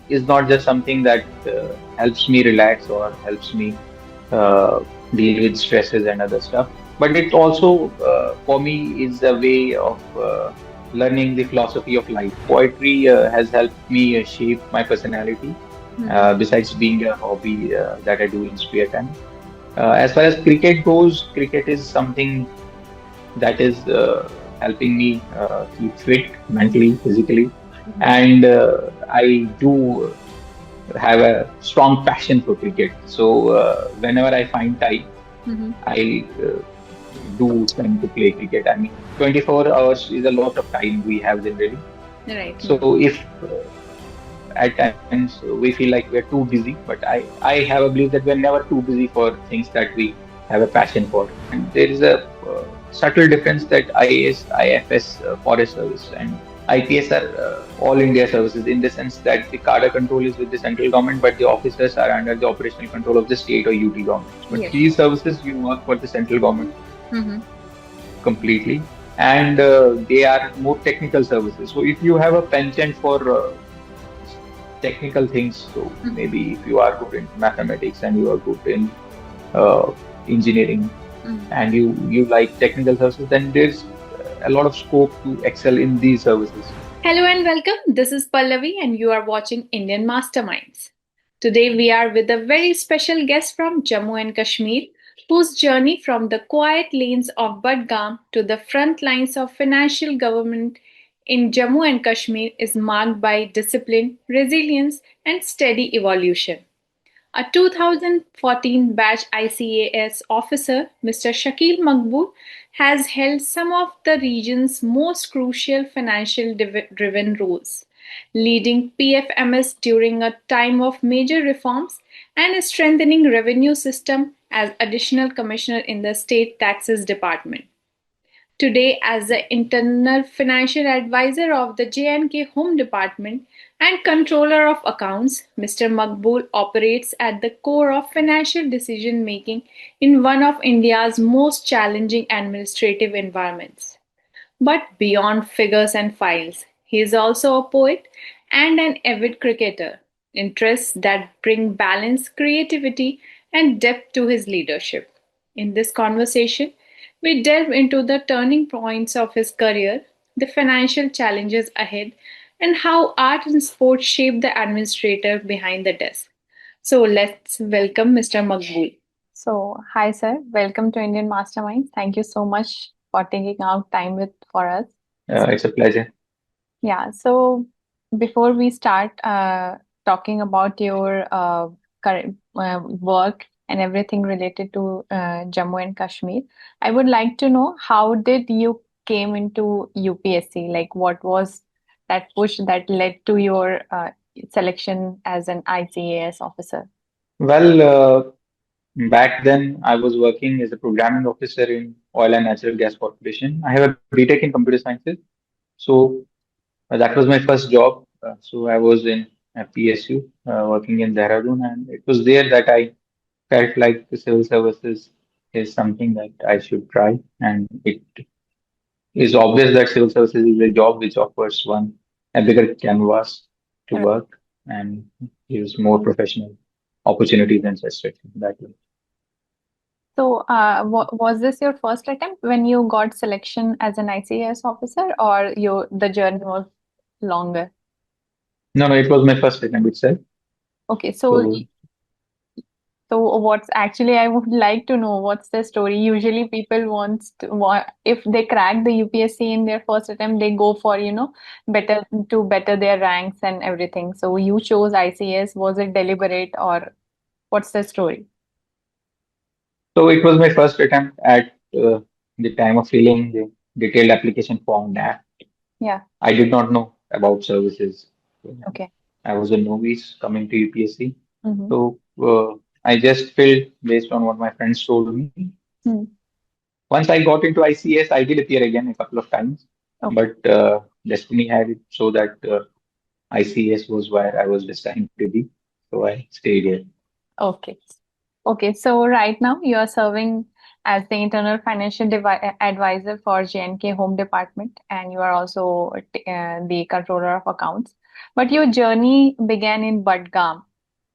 is not just something that helps me relax or helps me uh, deal with stresses and other stuff, but it also, for me, is a way of learning the philosophy of life. Poetry has helped me shape my personality, Mhm. besides being a hobby that I do in spare time. As far as cricket goes, cricket is something that is helping me keep fit mentally, physically, Mhm. and I do have a strong passion for cricket. So whenever I find time, Mhm. I do tend to play cricket. I mean, 24 hours is a lot of time we have generally. Right. So if at times we feel like we're too busy, but I have a belief that we're never too busy for things that we have a passion for. And there is a subtle difference that IAS, IFS, Forest Service, and IPS are all India services in the sense that the cadre control is with the central government, but the officers are under the operational control of the state or UT governments. But Yes. these services, you work for the central government Mhm. completely, and they are more technical services. So if you have a penchant for technical things, so Mhm. maybe if you are good in mathematics and you are good in uh, engineering Mhm. and you like technical services, then there's a lot of scope to excel in these services. Hello and welcome. This is Pallavi, and you are watching Indian Masterminds. Today, we are with a very special guest from Jammu and Kashmir, whose journey from the quiet lanes of Budgam to the front lines of financial government in Jammu and Kashmir is marked by discipline, resilience, and steady evolution. A 2014 batch ICAS officer, Mr. Shakeel Maqbool, has held some of the region's most crucial financial driven roles, leading PFMS during a time of major reforms and strengthening revenue system as additional commissioner in the state taxes department. Today, as the internal financial advisor of the J&K Home Department and controller of accounts, Mr. Maqbool operates at the core of financial decision making in one of India's most challenging administrative environments. But beyond figures and files, he is also a poet and an avid cricketer, interests that bring balance, creativity, and depth to his leadership. In this conversation, we delve into the turning points of his career, the financial challenges ahead, and how art and sport shape the administrator behind the desk. So let's welcome Mr. Maqbool. So, hi sir, welcome to Indian Masterminds. Thank you so much for taking out time with for us. It's a pleasure. Yeah, so before we start talking about your current work and everything related to Jammu and Kashmir, I would like to know how did you came into UPSC? Like, what was that push that led to your selection as an ICAS officer? Well, back then I was working as a programming officer in Oil and Natural Gas Corporation. I have a BTech in computer sciences, so that was my first job. So I was in PSU, working in Dehradun, and it was there that I felt like the civil services is something that I should try. And it is obvious that civil services is a job which offers one a bigger canvas to work and gives more professional opportunities and such that way. So, was this your first attempt when you got selection as an ICAS officer, or the journey was longer? No, no, it was my first attempt itself. Okay, So what's actually I would like to know what's the story. Usually, people if they crack the UPSC in their first attempt, they go for better their ranks and everything. So you chose ICAS. Was it deliberate or what's the story? So it was my first attempt at the time of filling the detailed application form that Yeah. I did not know about services. Okay. I was a novice coming to UPSC. Mm-hmm. So I just filled based on what my friends told me. Hmm. Once I got into ICS, I did appear again a couple of times, Okay. but destiny had it so that ICS was where I was destined to be. So I stayed here. Okay. Okay. So right now you are serving. as the internal financial advisor for JNK Home Department, and you are also the controller of accounts. But your journey began in Budgam,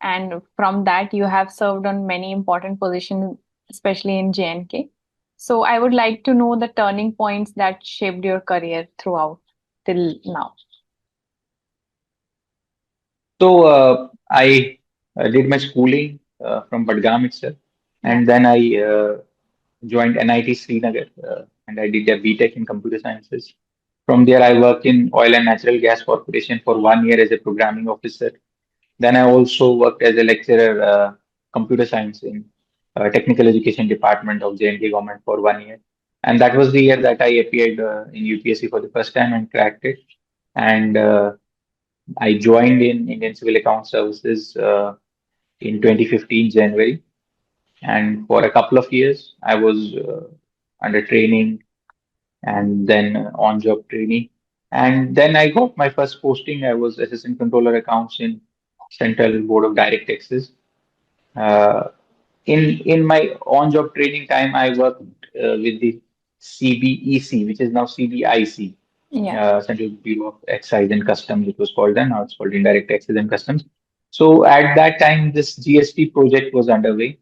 and from that you have served on many important positions, especially in JNK. So I would like to know the turning points that shaped your career throughout till now. So I did my schooling from Budgam itself, Yeah. and then I joined NIT Srinagar, and I did a BTech in computer sciences. From there, I worked in Oil and Natural Gas Corporation for 1 year as a programming officer. Then I also worked as a lecturer, computer science in technical education department of JNK government for 1 year. And that was the year that I appeared in UPSC for the first time and cracked it. And I joined in Indian Civil Account Services in 2015 January. And for a couple of years, I was under training and then on-job training. And then I got my first posting. I was Assistant Controller Accounts in Central Board of Direct Taxes. Uh, in my on-job training time, I worked with the CBEC, which is now CBIC, Yeah. Central Bureau of Excise and Customs, it was called then. Now it's called Indirect Taxes and Customs. So at that time, this GST project was underway.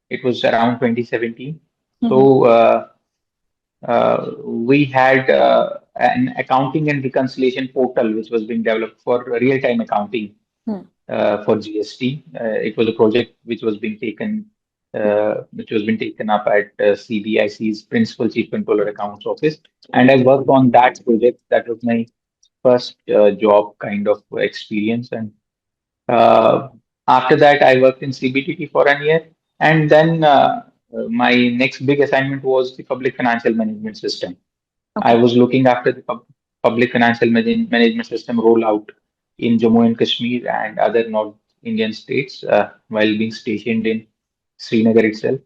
It was around 2017. Mhm. So we had an accounting and reconciliation portal which was being developed for real-time accounting Hmm. for GST. It was a project which was being taken up at CBIC's Principal Chief Controller Accounts Office, and I worked on that project. That was my first job kind of experience, and uh, after that, I worked in CBTT for a year, and then my next big assignment was the public financial management system. I Okay. was looking after the public financial management system rollout in Jammu and Kashmir and other North Indian states while being stationed in Srinagar itself.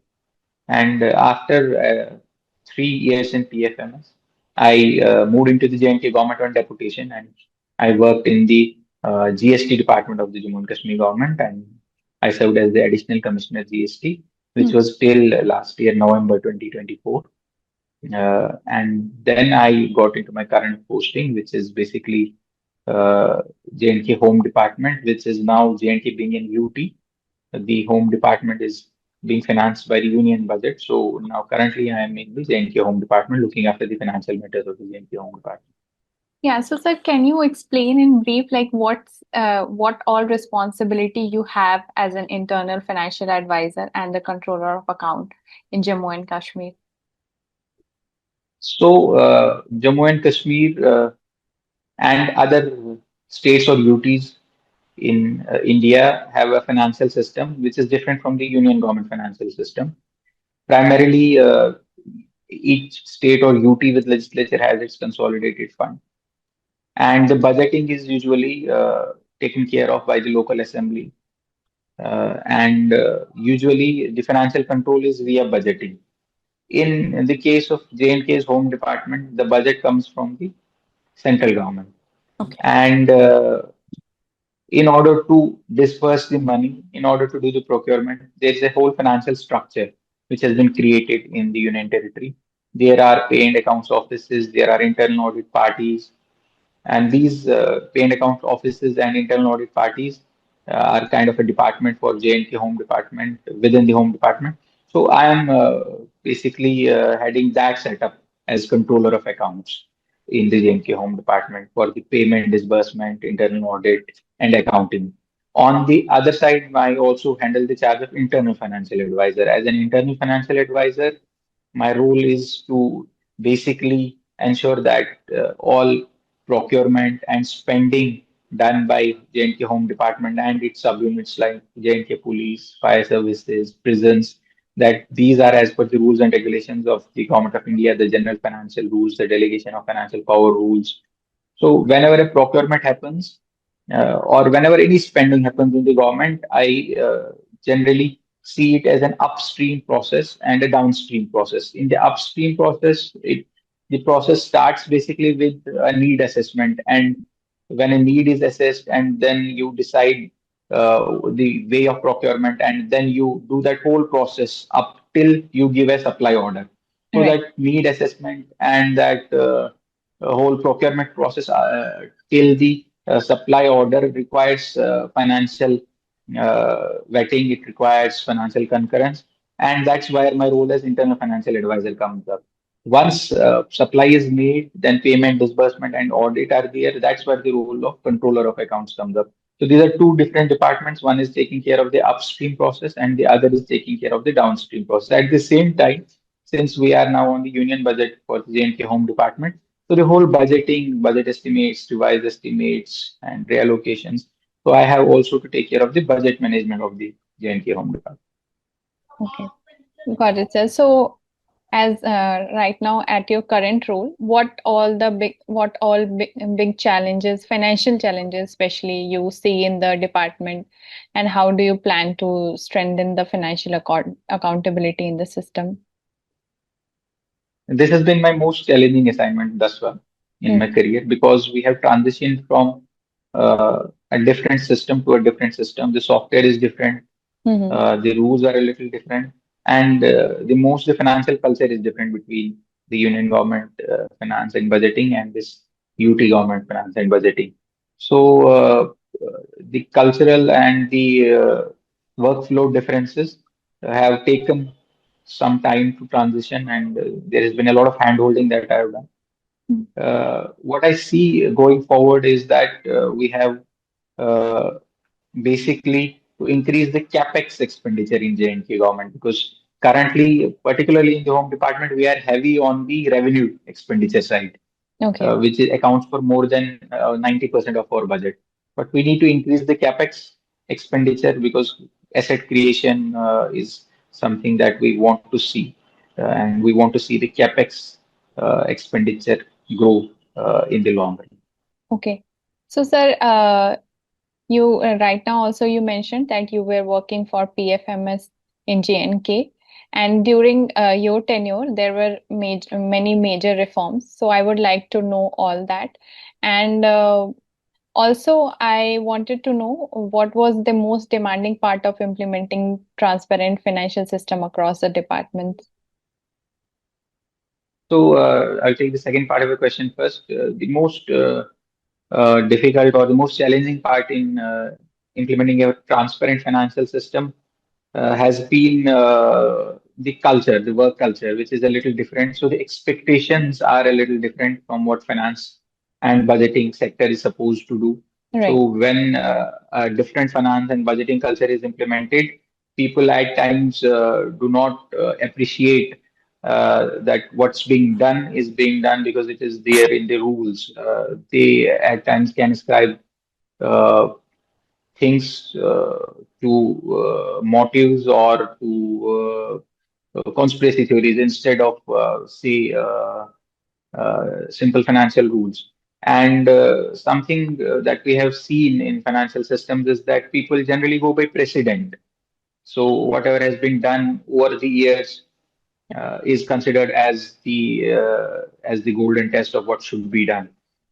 And after 3 years in PFMS, I moved into the JNK government on deputation, and I worked in the GST department of the Jammu and Kashmir government, and I served as the additional commissioner GST, which Hmm. was till last year, November 2024. And then I got into my current posting, which is basically J&K Home Department, which is now J&K being in UT. The Home Department is being financed by the union budget. So now currently I am in the J&K Home Department looking after the financial matters of the J&K Home Department. Yeah, so sir, can you explain in brief like what all responsibility you have as an internal financial advisor and the controller of account in Jammu and Kashmir? So Jammu and Kashmir and other states or UTs in India have a financial system which is different from the union government financial system. Primarily, each state or UT with legislature has its consolidated fund, and the budgeting is usually taken care of by the local assembly. And usually, the financial control is via budgeting. In the case of J&K's Home Department, the budget comes from the central government, Okay. and in order to disperse the money, in order to do the procurement, there's a whole financial structure which has been created in the Union Territory. There are pay and accounts offices, there are internal audit parties, and these pay and account offices and internal audit parties are kind of a department for J&K Home Department within the Home Department. So I am basically heading that setup as controller of accounts in the J&K Home Department for the payment, disbursement, internal audit, and accounting. On the other side, I also handle the charge of internal financial advisor. As an internal financial advisor, my role is to basically ensure that all procurement and spending done by J&K Home Department and its subunits like J&K Police, Fire Services, prisons, that these are as per the rules and regulations of the Government of India, the general financial rules, the delegation of financial power rules. So whenever a procurement happens, or whenever any spending happens in the government, I generally see it as an upstream process and a downstream process. In the upstream process, the process starts basically with a need assessment, and when a need is assessed, and then you decide the way of procurement, and then you do that whole process up till you give a supply order. So Right. that need assessment and that whole procurement process till the supply order requires financial vetting, it requires financial concurrence, and that's where my role as internal financial advisor comes up. Once supply is made, then payment, disbursement, and audit are there. That's where the role of controller of accounts comes up. So these are two different departments. One is taking care of the upstream process, and the other is taking care of the downstream process. At the same time, since we are now on the union budget for the J&K Home Department, so the whole budgeting, budget estimates, revised estimates, and reallocations. So I have also to take care of the budget management of the J&K Home Department. Okay. Got it, sir. So, as right now at your current role, what all big challenges, financial challenges, especially you see in the department, and how do you plan to strengthen the financial accountability in the system? This has been my most challenging assignment thus far in my Mm-hmm. career because we have transitioned from a different system to a different system. The software is different, Mm-hmm. the rules are a little different, and the financial culture is different between the union government finance and budgeting and this UT government finance and budgeting. So the cultural and the workflow differences have taken some time to transition, and there has been a lot of hand-holding that I have done. What I see going forward is that we have uh, basically to increase the capex expenditure in J&K government because currently, particularly in the home department, we are heavy on the revenue expenditure side, Okay. accounts for more than 90% of our budget. But we need to increase the capex expenditure because asset creation is something that we want to see, and we want to see the capex expenditure grow in the long run. Okay. So, sir, you right now also you mentioned that you were working for PFMS in JNK, and during your tenure there were many major reforms. So I would like to know all that, and also I wanted to know what was the most demanding part of implementing transparent financial system across the departments. So I'll take the second part of the question first. The most difficult or the most challenging part in implementing a transparent financial system has been the culture, the work culture, which is a little different. So the expectations are a little different from what finance and budgeting sector is supposed to do. So Right. when a different finance and budgeting culture is implemented, people at times do not appreciate that what's being done is being done because it is there in the rules. They at times can ascribe uh, things to motives or to conspiracy theories instead of, say, simple financial rules. And something that we have seen in financial systems is that people generally go by precedent. So whatever has been done over the years is considered as the golden test of what should be done.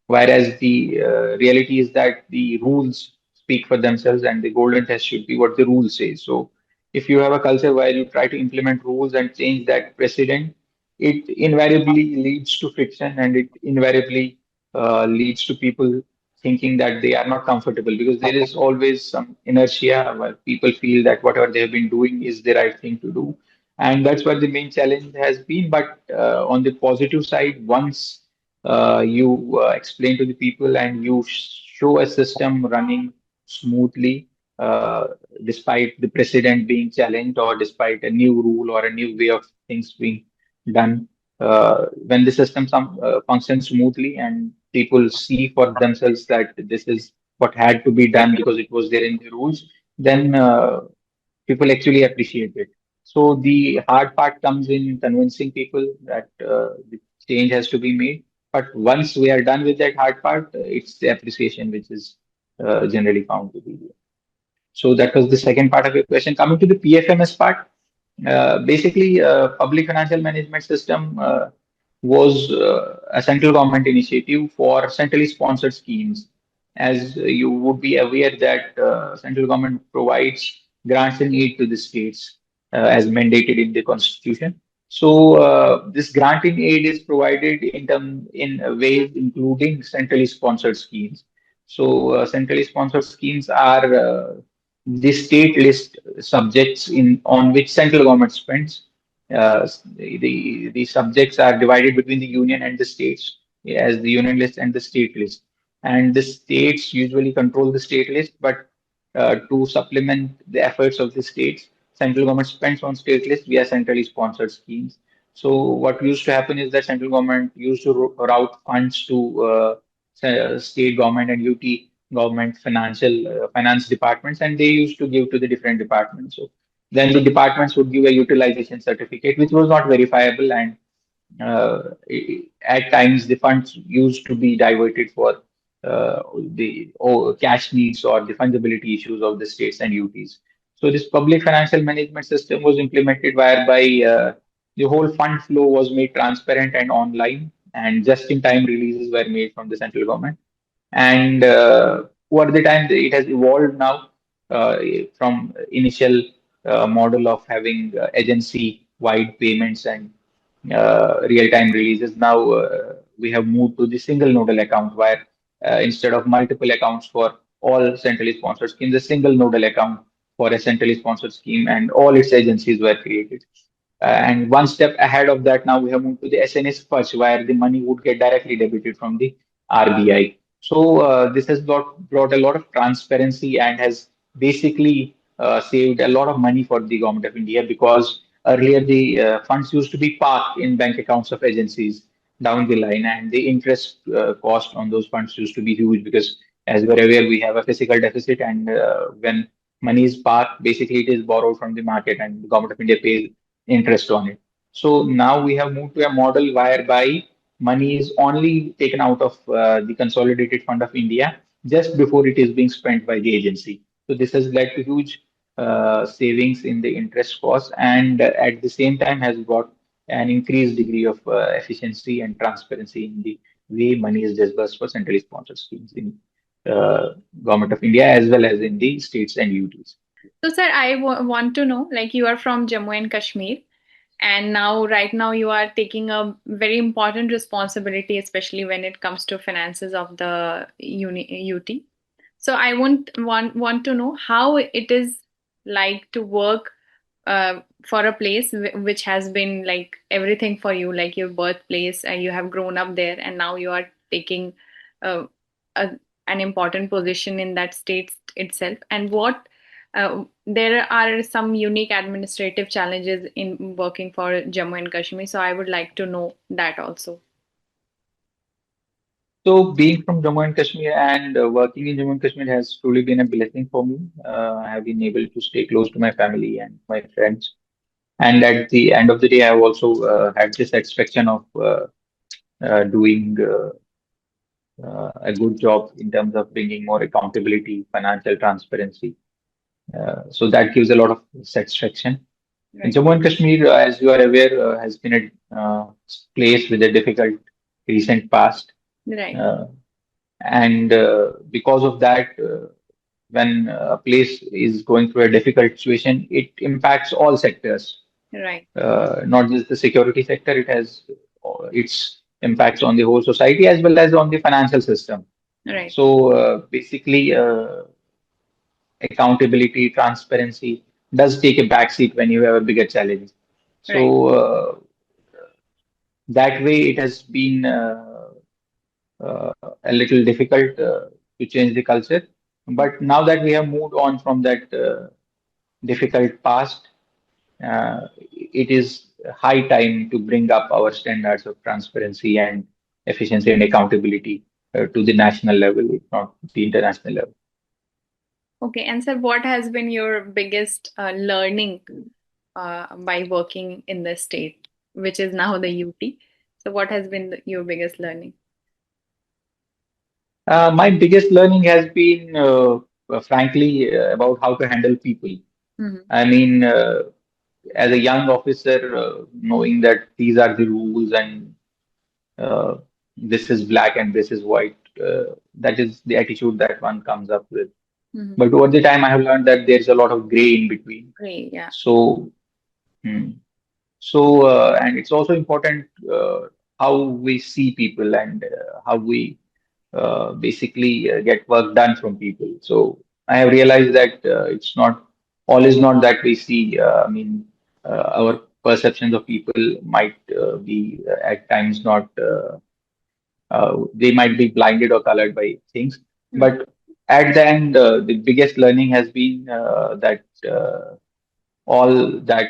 Whereas the reality is that the rules speak for themselves, and the golden test should be what the rules say. So, if you have a culture where you try to implement rules and change that precedent, it invariably leads to friction, and it invariably leads to people thinking that they are not comfortable because there is always some inertia where people feel that whatever they have been doing is the right thing to do, and that's what the main challenge has been. But on the positive side, once you explain to the people and you show a system running smoothly, uh, despite the precedent being challenged or despite a new rule or a new way of things being done, when the system functions smoothly and people see for themselves that this is what had to be done because it was there in the rules, then people actually appreciate it. So the hard part comes in convincing people that the change has to be made. But once we are done with that hard part, it's the appreciation which is generally found to be there. So that was the second part of your question. Coming to the PFMS part, basically, public financial management system was a central government initiative for centrally sponsored schemes. as you would be aware that central government provides grants and aid to the states as mandated in the constitution. So this granting aid is provided in ways including centrally sponsored schemes. So centrally sponsored schemes are the state list subjects in on which central government spends. The subjects are divided between the union and the states as the union list and the state list, and the states usually control the state list, but to supplement the efforts of the states, central government spends on state list via centrally sponsored schemes. So what used to happen is that central government used to route funds to state government and UT government finance departments, and they used to give to the different departments. So then the departments would give a utilization certificate, which was not verifiable, and at times the funds used to be diverted for the cash needs or the fungibility issues of the states and UTs. So this public financial management system was implemented whereby the whole fund flow was made transparent and online, and just-in-time releases were made from the central government. And over the time, it has evolved now uh, from initial model of having agency-wide payments and real-time releases. Now we have moved to the single nodal account where instead of multiple accounts for all centrally sponsored schemes, a single nodal account for a centrally sponsored scheme and all its agencies were created. And one step ahead of that, now we have moved to the SNS Fudge, where the money would get directly debited from the RBI. So this has brought a lot of transparency and has basically saved a lot of money for the government of India, because earlier the funds used to be parked in bank accounts of agencies down the line, and the interest cost on those funds used to be huge because, as we're aware, we have a fiscal deficit, and when money is parked, basically it is borrowed from the market, and the government of India pays interest on it. So now we have moved to a model whereby money is only taken out of the consolidated fund of India just before it is being spent by the agency. So this has led to huge savings in the interest cost, and at the same time has brought an increased degree of efficiency and transparency in the way money is disbursed for centrally sponsored schemes in government of India as well as in the states and UTs. So, sir, I want to know, like, you are from Jammu and Kashmir, and now, right now, you are taking a very important responsibility, especially when it comes to finances of the UT. So, I want to know how it is like to work for a place which has been like everything for you, like your birthplace, and you have grown up there, and now you are taking uh, a, an important position in that state itself. And what there are some unique administrative challenges in working for Jammu and Kashmir. So I would like to know that also. So, being from Jammu and Kashmir and working in Jammu and Kashmir has truly been a blessing for me. I have been able to stay close to my family and my friends. And at the end of the day, I have also had the satisfaction of doing a good job in terms of bringing more accountability, financial transparency. So that gives a lot of satisfaction. And Right. Jammu and Kashmir, as you are aware, has been a place with a difficult recent past. Right. Uh, and because of that, when a place is going through a difficult situation, it impacts all sectors, Right. not just the security sector. It has its impacts on the whole society as well as on the financial system. Right. So basically, accountability, transparency does take a backseat when you have a bigger challenge. Right. So that way, it has been a little difficult to change the culture. But now that we have moved on from that difficult past, it is high time to bring up our standards of transparency and efficiency and accountability to the national level, if not the international level. Okay. And sir, what has been your biggest learning by working in the state, which is now the UT? So, what has been your biggest learning? My biggest learning has been, frankly, about how to handle people. Hmm. I mean, as a young officer, knowing that these are the rules and uh, this is black and this is white. that is the attitude that one comes up with. Mm-hmm. But over the time, I have learned that there's a lot of gray in between. Great. Yeah. So, hmm, and it's also important how we see people and how we basically get work done from people. So I have realized that it's not all is not that we see. Our perceptions of people might be at times not. They might be blinded or colored by things, Mm-hmm. but at the end, the biggest learning has been that all that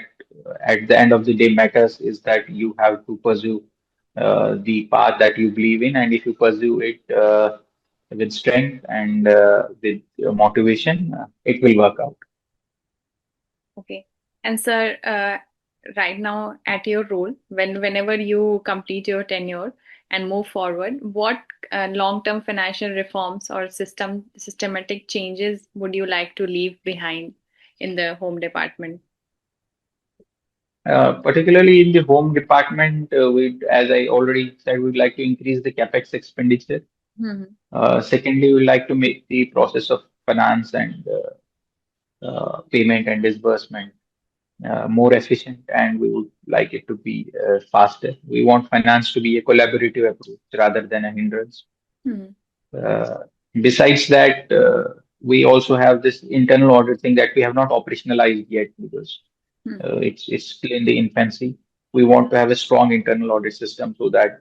at the end of the day matters is that you have to pursue the path that you believe in, and if you pursue it with strength and with motivation, it will work out. Okay. And sir, right now at your role, whenever you complete your tenure and move forward, what long-term financial reforms or systematic changes would you like to leave behind in the home department? Particularly in the home department, as I already said, we'd like to increase the capex expenditure. Mm-hmm. Secondly, we'd like to make the process of finance and payment and disbursement more efficient, and we would like it to be faster. We want finance to be a collaborative approach rather than a hindrance. Mm-hmm. Uh, Besides that, we also have this internal audit thing that we have not operationalized yet because it's still in the infancy. We want to have a strong internal audit system so that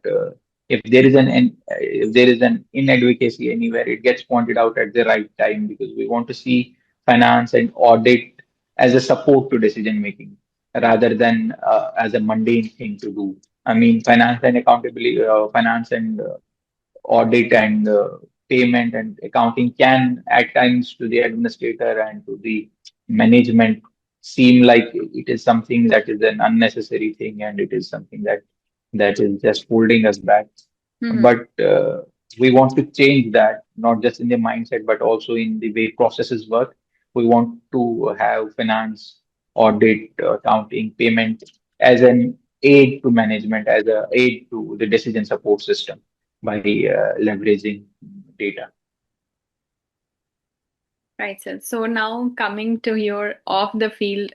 if there is an inadvocacy anywhere, it gets pointed out at the right time because we want to see finance and audit as a support to decision making rather than as a mundane thing to do. I mean, finance and audit and payment and accounting can at times to the administrator and to the management seem like it is something that is an unnecessary thing and it is something that is just holding us back. Mm-hmm. But we want to change that, not just in the mindset, but also in the way processes work. We want to have finance, audit, accounting, payment as an aid to management, as a aid to the decision support system by leveraging data. Right, sir. So now coming to your off the field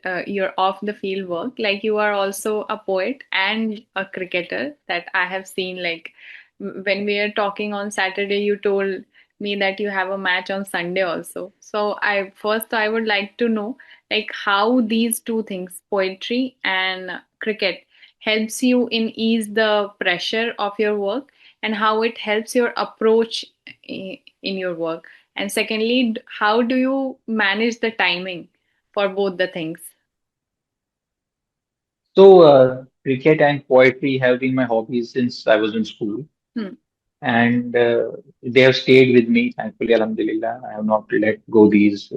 work, like you are also a poet and a cricketer that I have seen. Like when we are talking on Saturday, you told me that you have a match on Sunday also. So I would like to know like how these two things, poetry and cricket, helps you in ease the pressure of your work and how it helps your approach in your work. And secondly, how do you manage the timing for both the things? So, cricket and poetry have been my hobbies since I was in school, Hmm. and they have stayed with me. Thankfully, Alhamdulillah, I have not let go these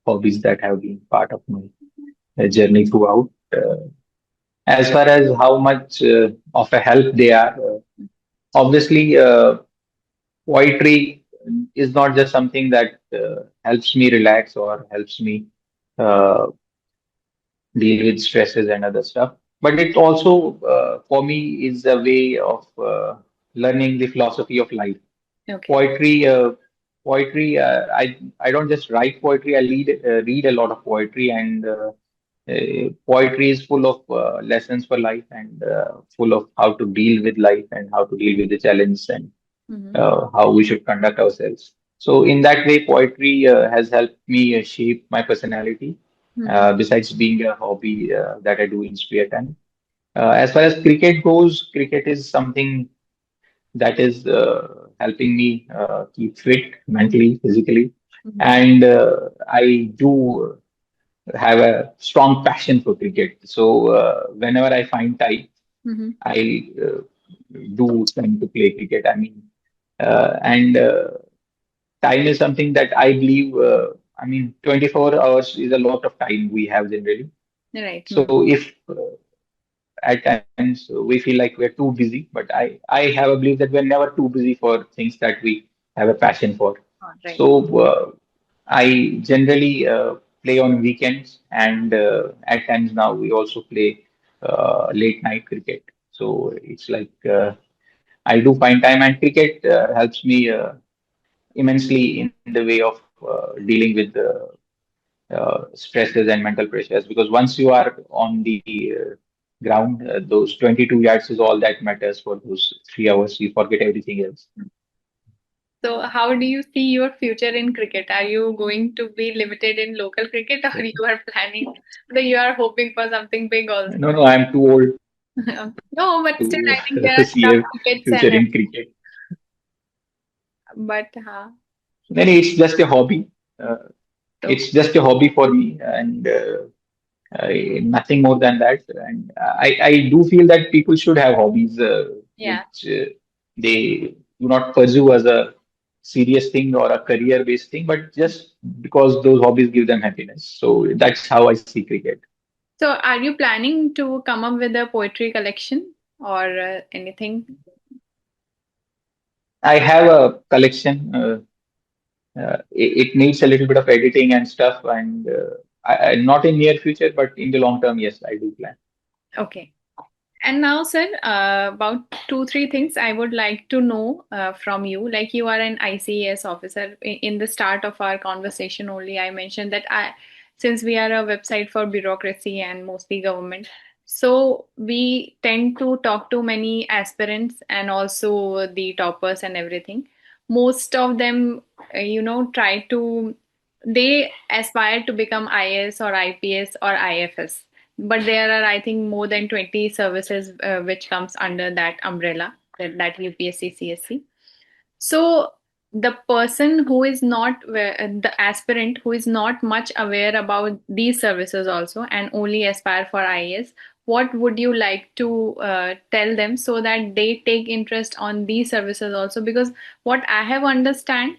hobbies that have been part of my journey throughout. As far as how much of a help they are, obviously, poetry is not just something that helps me relax or helps me uh, deal with stresses and other stuff. But it also, for me, is a way of learning the philosophy of life. Okay. Poetry, I don't just write poetry. I read a lot of poetry, and poetry is full of lessons for life and full of how to deal with life and how to deal with the challenge and Mm-hmm. how we should conduct ourselves. So in that way, poetry has helped me shape my personality. Mm-hmm. Besides being a hobby that I do in spare time. As far as cricket goes, cricket is something that is helping me keep fit mentally, physically, Mm-hmm. and I do have a strong passion for cricket. So whenever I find time, Mm-hmm. I do tend to play cricket. I mean, and time is something that I believe. 24 hours is a lot of time we have generally. Right. So Hmm. if at times we feel like we're too busy, but I have a belief that we're never too busy for things that we have a passion for. Oh, right. So I generally play on weekends, and at times now we also play late night cricket. So it's like I do find time, and cricket helps me immensely in the way of dealing with the stresses and mental pressures. Because once you are on the ground, those 22 yards is all that matters for those 3 hours. You forget everything else. So, how do you see your future in cricket? Are you going to be limited in local cricket, or you are planning that you are hoping for something big also? No, no, I'm too old No, but still, to I think there are see some a wickets future and in cricket. but Then it's just a hobby. Uh, so it's just a hobby for me, and nothing more than that. And I do feel that people should have hobbies yeah. which they do not pursue as a serious thing or a career-based thing, but just because those hobbies give them happiness. So that's how I see cricket. So, are you planning to come up with a poetry collection or anything? I have a collection. It needs a little bit of editing and stuff, and not in near future, but in the long term, yes, I do plan. Okay. And now, sir, about two, three things I would like to know from you. Like you are an ICAS officer. In the start of our conversation, only I mentioned that since we are a website for bureaucracy and mostly government, so we tend to talk to many aspirants and also the toppers and everything. Most of them, try to they aspire to become IAS or IPS or IFS, but there are I think more than 20 services which comes under that umbrella, that UPSC CSC. So the person who is not the aspirant who is not much aware about these services also and only aspire for IAS, what would you like to tell them so that they take interest on these services also? Because what I have understand,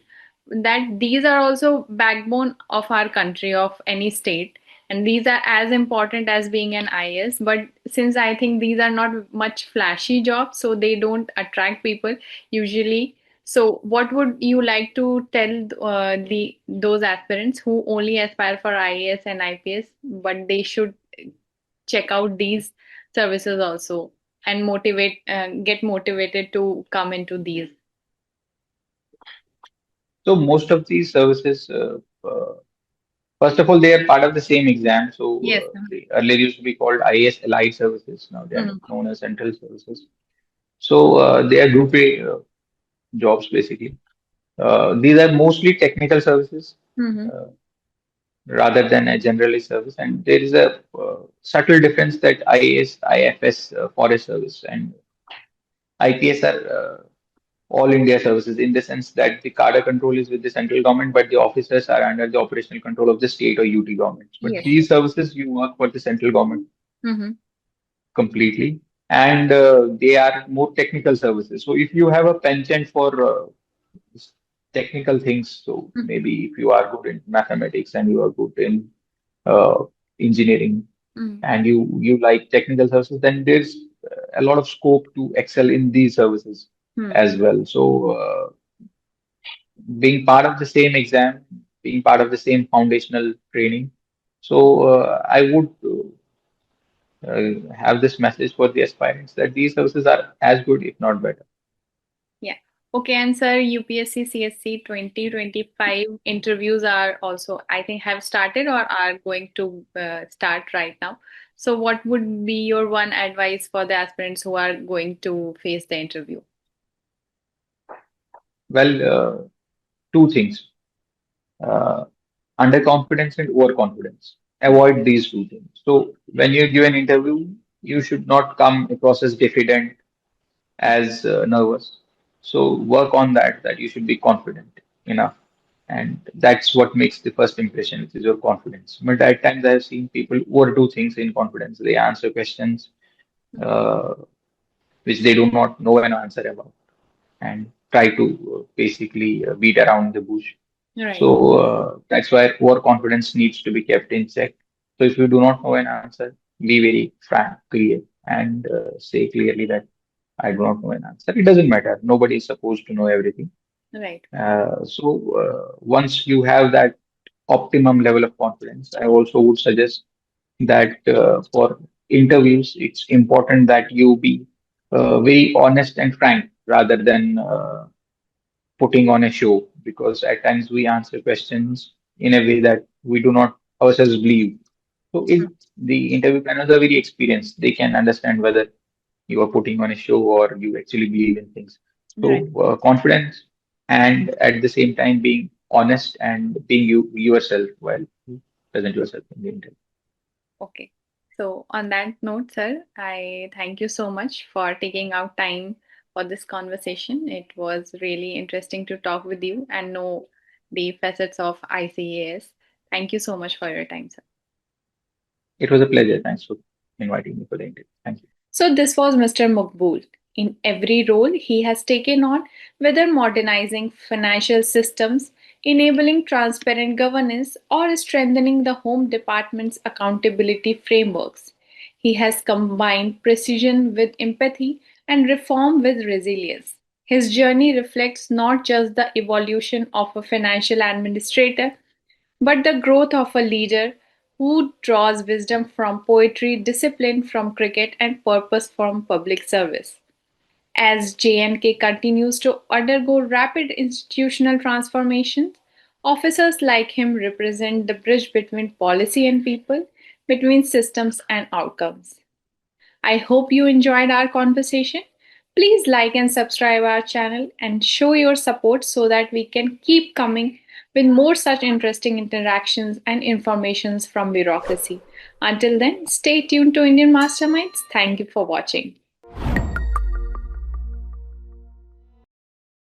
that these are also backbone of our country, of any state, and these are as important as being an IAS. But since I think these are not much flashy jobs, so they don't attract people usually. So, what would you like to tell the those aspirants who only aspire for IAS and IPS, but they should check out these services also and get motivated to come into these? So most of these services, first of all, they are part of the same exam. So Yes, sir. they earlier used to be called IAS Allied Services. Now they are Mhm. known as Central Services. So they are group A jobs basically. These are mostly technical services Mhm. uh, rather than a generalist service. And there is a subtle difference that IAS, IFS, Forest Service, and IPS are all India services in the sense that the cadre control is with the central government, but the officers are under the operational control of the state or UT governments. But Yes. these services, you work for the central government Mhm. completely, and they are more technical services. So if you have a penchant for technical things, so Mhm. maybe if you are good in mathematics and you are good in uh, engineering Mhm. and you like technical services, then there's a lot of scope to excel in these services Mhm. as well. So being part of the same exam, being part of the same foundational training. So I would have this message for the aspirants that these services are as good, if not better. Yeah. Okay, and sir, UPSC CSC 2025 interviews are also, I think, have started or are going to start right now. So, what would be your one advice for the aspirants who are going to face the interview? Well, two things: uh, underconfidence and overconfidence. Avoid these two things. So when you give an interview, you should not come across as diffident, as nervous. So work on that. That you should be confident enough, and that's what makes the first impression, which is your confidence. But at times I have seen people overdo things in confidence. They answer questions uh, which they do not know an answer about, and try to basically beat around the bush. So Right. that's why overconfidence needs to be kept in check. So if you do not know an answer, be very frank, clear, and say clearly that I do not know an answer. It doesn't matter. Nobody is supposed to know everything. Right. So once you have that optimum level of confidence, I also would suggest that for interviews, it's important that you be very honest and frank rather than putting on a show, because at times we answer questions in a way that we do not ourselves believe. So if the interview planners are very experienced, they can understand whether you are putting on a show or you actually believe in things. Right. So confidence and at the same time being honest and being yourself while you present yourself in the interview. Okay. So, on that note, sir, I thank you so much for taking out time for this conversation. It was really interesting to talk with you and know the facets of ICAS. Thank you so much for your time, sir. It was a pleasure. Thanks for inviting me for the interview. Thank you. So, this was Mr. Maqbool. In every role he has taken on, whether modernizing financial systems, enabling transparent governance, or strengthening the Home Department's accountability frameworks, he has combined precision with empathy and reform with resilience. His journey reflects not just the evolution of a financial administrator, but the growth of a leader who draws wisdom from poetry, discipline from cricket, and purpose from public service. As JNK continues to undergo rapid institutional transformations, officers like him represent the bridge between policy and people, between systems and outcomes. I hope you enjoyed our conversation. Please like and subscribe our channel and show your support so that we can keep coming with more such interesting interactions and informations from bureaucracy. Until then, stay tuned to Indian Masterminds. Thank you for watching.